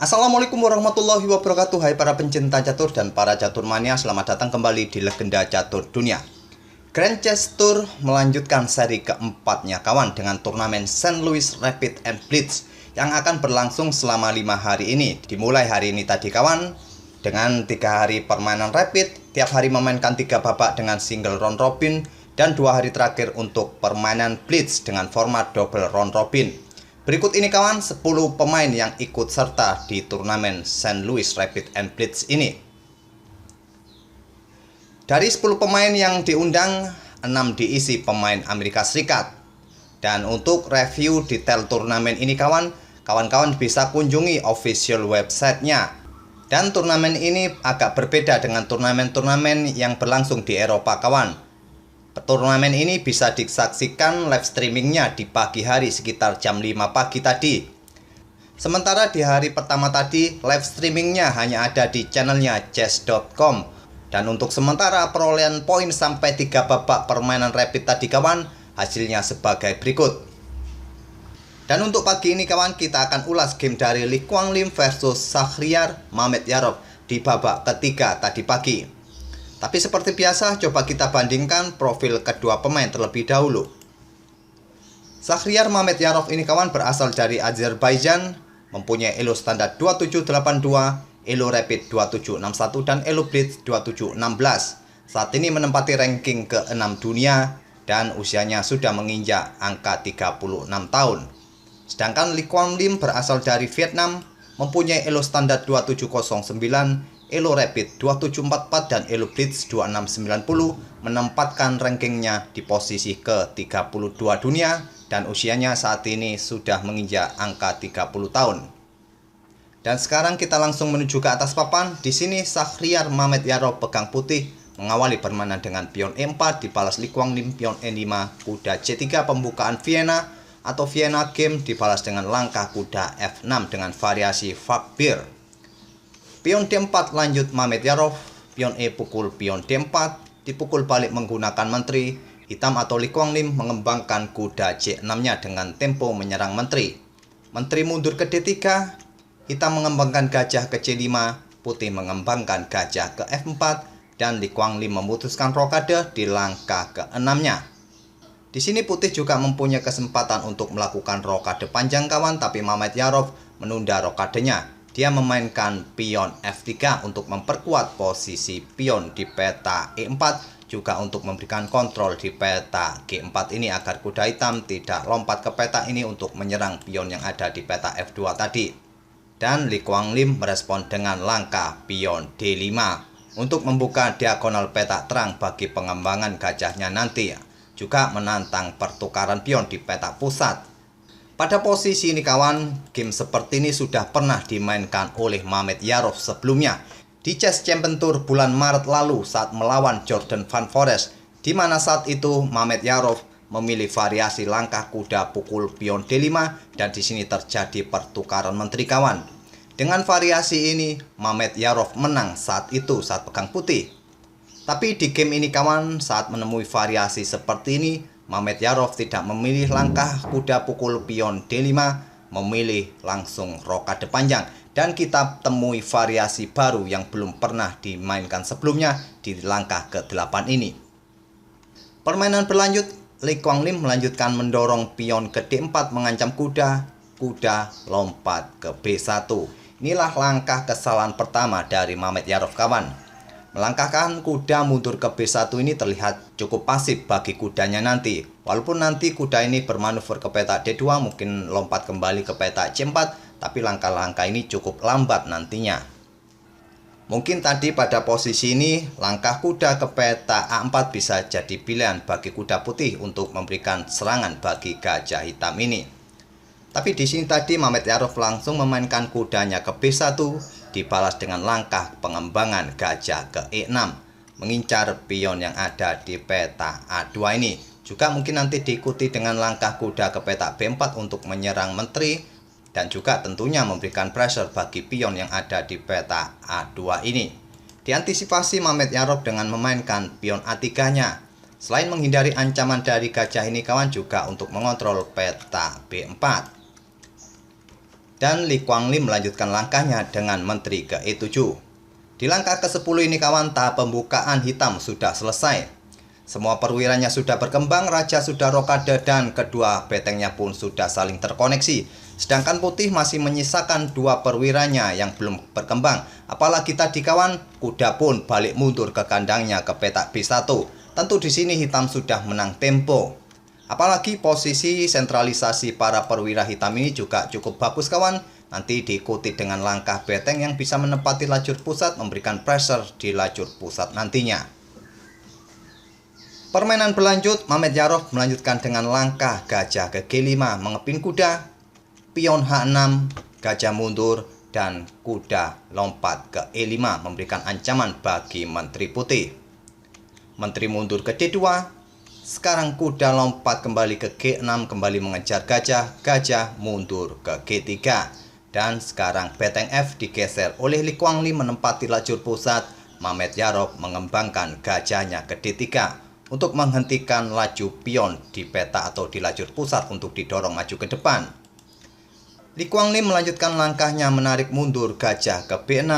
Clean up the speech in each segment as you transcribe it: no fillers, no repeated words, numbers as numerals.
Assalamualaikum warahmatullahi wabarakatuh. Hai para pencinta catur dan para catur mania, selamat datang kembali di Legenda Catur Dunia. Grand Chess Tour melanjutkan seri keempatnya kawan dengan turnamen St. Louis Rapid and Blitz yang akan berlangsung selama 5 hari ini. Dimulai hari ini tadi kawan dengan 3 hari permainan rapid, tiap hari memainkan 3 babak dengan single round robin, dan 2 hari terakhir untuk permainan blitz dengan format double round robin. Berikut ini kawan 10 pemain yang ikut serta di turnamen St. Louis Rapid and Blitz ini. Dari 10 pemain yang diundang, 6 diisi pemain Amerika Serikat. Dan untuk review detail turnamen ini kawan-kawan bisa kunjungi official website-nya. Dan turnamen ini agak berbeda dengan turnamen-turnamen yang berlangsung di Eropa kawan. Turnamen ini bisa disaksikan live streamingnya di pagi hari sekitar jam 5 pagi tadi. Sementara di hari pertama tadi live streamingnya hanya ada di channelnya chess.com. Dan untuk sementara perolehan poin sampai 3 babak permainan rapid tadi kawan, hasilnya sebagai berikut. Dan untuk pagi ini kawan, kita akan ulas game dari Li Guanglim versus Shahryar Mamedyarov di babak ketiga tadi pagi. Tapi seperti biasa, coba kita bandingkan profil kedua pemain terlebih dahulu. Shahryar Mamedyarov ini kawan berasal dari Azerbaijan, mempunyai elo standar 2782, elo rapid 2761, dan elo blitz 2716. Saat ini menempati ranking ke-6 dunia dan usianya sudah menginjak angka 36 tahun. Sedangkan Li Guanglim berasal dari Vietnam, mempunyai elo standar 2709, elo rapid 2744, dan elo blitz 2690, menempatkan rankingnya di posisi ke-32 dunia dan usianya saat ini sudah menginjak angka 30 tahun. Dan sekarang kita langsung menuju ke atas papan. Di sini Shahryar Mamedyarov pegang putih mengawali permainan dengan pion E4, dibalas Li Guanglim pion E5, kuda C3 pembukaan Vienna atau Vienna game, dibalas dengan langkah kuda F6 dengan variasi Fakbir. Pion D4 lanjut Mamedyarov, pion E pukul pion D4, dipukul balik menggunakan menteri. Hitam atau Li Guanglim mengembangkan kuda C6-nya dengan tempo menyerang menteri. Menteri mundur ke D3, hitam mengembangkan gajah ke C5, putih mengembangkan gajah ke F4, dan Li Guanglim memutuskan rokade di langkah ke-6-nya. Di sini putih juga mempunyai kesempatan untuk melakukan rokade panjang kawan, tapi Mamedyarov menunda rokadenya. Dia memainkan pion F3 untuk memperkuat posisi pion di peta E4, juga untuk memberikan kontrol di peta G4 ini agar kuda hitam tidak lompat ke peta ini untuk menyerang pion yang ada di peta F2 tadi. Dan Li Guanglim merespon dengan langkah pion D5 untuk membuka diagonal peta terang bagi pengembangan gajahnya nanti, juga menantang pertukaran pion di peta pusat. Pada posisi ini kawan, game seperti ini sudah pernah dimainkan oleh Mamedyarov sebelumnya di Chess Champion Tour bulan Maret lalu saat melawan Jordan Van Forest, di mana saat itu Mamedyarov memilih variasi langkah kuda pukul pion D5 dan di sini terjadi pertukaran menteri kawan. Dengan variasi ini Mamedyarov menang saat itu saat pegang putih. Tapi di game ini kawan, saat menemui variasi seperti ini, Mamedyarov tidak memilih langkah kuda pukul pion D5, memilih langsung rokade panjang. Dan kita temui variasi baru yang belum pernah dimainkan sebelumnya di langkah ke-8 ini. Permainan berlanjut, Li Guanglim melanjutkan mendorong pion ke D4 mengancam kuda lompat ke B1. Inilah langkah kesalahan pertama dari Mamedyarov kawan. Melangkahkan kuda mundur ke B1 ini terlihat cukup pasif bagi kudanya nanti. Walaupun nanti kuda ini bermanuver ke peta D2, mungkin lompat kembali ke peta C4, tapi langkah-langkah ini cukup lambat nantinya. Mungkin tadi pada posisi ini langkah kuda ke peta A4 bisa jadi pilihan bagi kuda putih untuk memberikan serangan bagi gajah hitam ini. Tapi di sini tadi Mamedyarov langsung memainkan kudanya ke B1, dibalas dengan langkah pengembangan gajah ke E6, mengincar pion yang ada di peta A2 ini. Juga mungkin nanti diikuti dengan langkah kuda ke peta B4 untuk menyerang menteri, dan juga tentunya memberikan pressure bagi pion yang ada di peta A2 ini. Diantisipasi Mamedyarov dengan memainkan pion A3-nya. Selain menghindari ancaman dari gajah ini kawan, juga untuk mengontrol peta B4. Dan Li Kuanglim melanjutkan langkahnya dengan menteri ke E7. Di langkah ke-10 ini kawan, tahap pembukaan hitam sudah selesai. Semua perwiranya sudah berkembang, raja sudah rokade, dan kedua betengnya pun sudah saling terkoneksi. Sedangkan putih masih menyisakan dua perwiranya yang belum berkembang. Apalagi tadi kawan, kuda pun balik mundur ke kandangnya ke petak B1. Tentu di sini hitam sudah menang tempo. Apalagi posisi sentralisasi para perwira hitam ini juga cukup bagus kawan. Nanti diikuti dengan langkah beteng yang bisa menempati lajur pusat, memberikan pressure di lajur pusat nantinya. Permainan berlanjut, Mamet Yarov melanjutkan dengan langkah gajah ke G5, mengepin kuda, pion H6, gajah mundur, dan kuda lompat ke E5, memberikan ancaman bagi menteri putih. Menteri mundur ke D2, sekarang kuda lompat kembali ke G6, kembali mengejar gajah, gajah mundur ke G3. Dan sekarang beteng F digeser oleh Li Kuanglim menempati lajur pusat, Mamet Yarov mengembangkan gajahnya ke D3 untuk menghentikan laju pion di peta atau di lajur pusat untuk didorong maju ke depan. Li Kuanglim melanjutkan langkahnya menarik mundur gajah ke B6,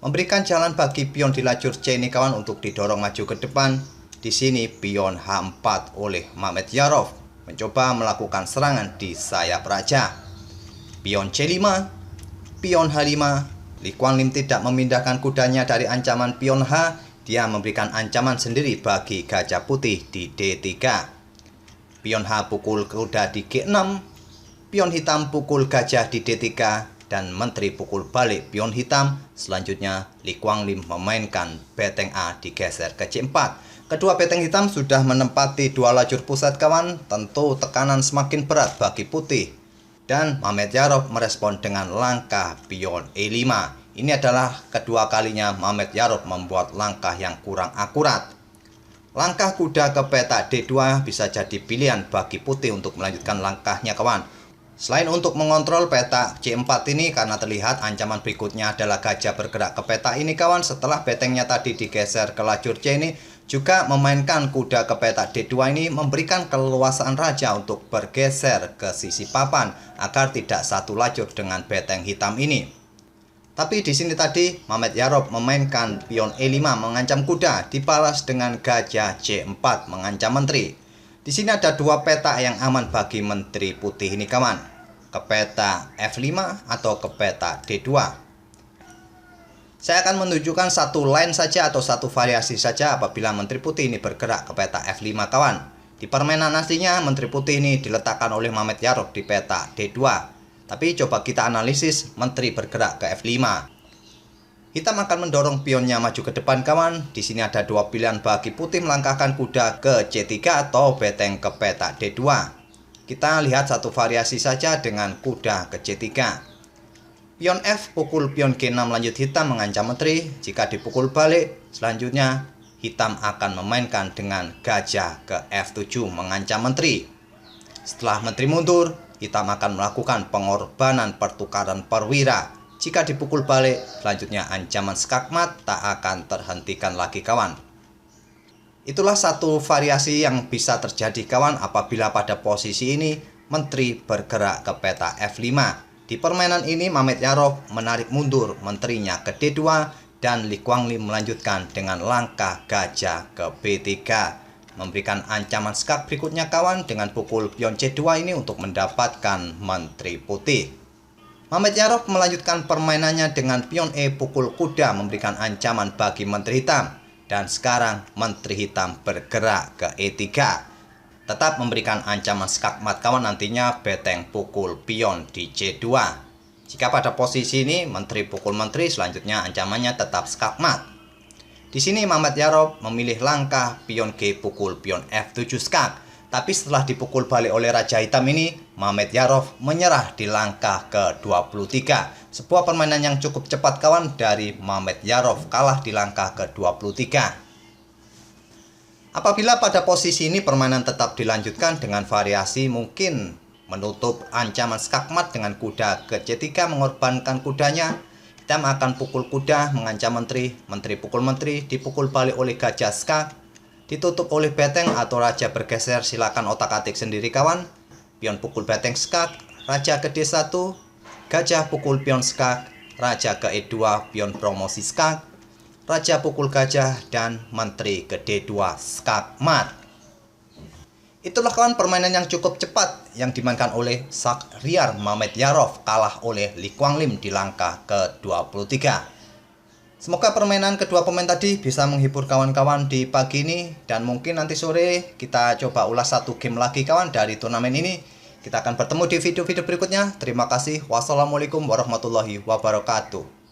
memberikan jalan bagi pion di lajur C ini kawan untuk didorong maju ke depan. Di sini pion H4 oleh Mamet Yarov mencoba melakukan serangan di sayap raja. Pion C5, pion H5. Li Kuanglim tidak memindahkan kudanya dari ancaman pion H, dia memberikan ancaman sendiri bagi gajah putih di D3. Pion H pukul kuda di G6, pion hitam pukul gajah di D3, dan menteri pukul balik pion hitam. Selanjutnya Li Kuanglim memainkan beteng A digeser ke C4. Kedua beteng hitam sudah menempati dua lajur pusat kawan, tentu tekanan semakin berat bagi putih. Dan Mamet Yarov merespon dengan langkah pion E5. Ini adalah kedua kalinya Mamet Yarov membuat langkah yang kurang akurat. Langkah kuda ke petak D2 bisa jadi pilihan bagi putih untuk melanjutkan langkahnya kawan. Selain untuk mengontrol petak C4 ini, karena terlihat ancaman berikutnya adalah gajah bergerak ke petak ini kawan. Setelah betengnya tadi digeser ke lajur C ini, juga memainkan kuda ke petak D2 ini memberikan keleluasaan raja untuk bergeser ke sisi papan agar tidak satu lajur dengan beteng hitam ini. Tapi di sini tadi Mamet Yarov memainkan pion E5 mengancam kuda, dibalas dengan gajah C4 mengancam menteri. Di sini ada dua peta yang aman bagi menteri putih ini kawan, ke peta F5 atau ke peta D2. Saya akan menunjukkan satu line saja atau satu variasi saja apabila menteri putih ini bergerak ke peta F5 kawan. Di permainan aslinya menteri putih ini diletakkan oleh Mamet Yarov di peta D2. Tapi coba kita analisis menteri bergerak ke F5. Hitam akan mendorong pionnya maju ke depan kawan. Di sini ada dua pilihan bagi putih, melangkahkan kuda ke C3 atau beteng ke peta D2. Kita lihat satu variasi saja dengan kuda ke C3. Pion F pukul pion G6 lanjut hitam mengancam menteri. Jika dipukul balik, selanjutnya hitam akan memainkan dengan gajah ke F7 mengancam menteri. Setelah menteri mundur, hitam akan melakukan pengorbanan pertukaran perwira. Jika dipukul balik, selanjutnya ancaman skakmat tak akan terhentikan lagi kawan. Itulah satu variasi yang bisa terjadi kawan apabila pada posisi ini menteri bergerak ke peta F5. Di permainan ini Mamet Yarov menarik mundur menterinya ke D2 dan Li Kuanglim melanjutkan dengan langkah gajah ke B3. Memberikan ancaman skak berikutnya kawan dengan pukul pion C2 ini untuk mendapatkan menteri putih. Mamet Yarov melanjutkan permainannya dengan pion E pukul kuda memberikan ancaman bagi menteri hitam. Dan sekarang menteri hitam bergerak ke E3. Tetap memberikan ancaman skakmat kawan, nantinya beteng pukul pion di C2. Jika pada posisi ini menteri pukul menteri, selanjutnya ancamannya tetap skakmat. Di sini Mamet Yarov memilih langkah pion G pukul pion F7 skak. Tapi setelah dipukul balik oleh Raja Hitam ini, Mamet Yarov menyerah di langkah ke-23. Sebuah permainan yang cukup cepat kawan dari Mamet Yarov, kalah di langkah ke-23. Apabila pada posisi ini permainan tetap dilanjutkan dengan variasi mungkin menutup ancaman skakmat dengan kuda ke C3 mengorbankan kudanya. Hitam akan pukul kuda mengancam menteri, menteri pukul menteri, dipukul balik oleh gajah skak, ditutup oleh beteng atau raja bergeser, silakan otak-atik sendiri kawan. Pion pukul beteng skak, raja ke D1, gajah pukul pion skak, raja ke E2 pion promosi skak, raja pukul gajah, dan menteri ke D2 skak mat. Itulah kawan permainan yang cukup cepat yang dimainkan oleh Shahryar Mamedyarov kalah oleh Lee Kwang Lim di langkah ke-23. Semoga permainan kedua pemain tadi bisa menghibur kawan-kawan di pagi ini, dan mungkin nanti sore kita coba ulas satu game lagi kawan dari turnamen ini. Kita akan bertemu di video-video berikutnya. Terima kasih. Wassalamualaikum warahmatullahi wabarakatuh.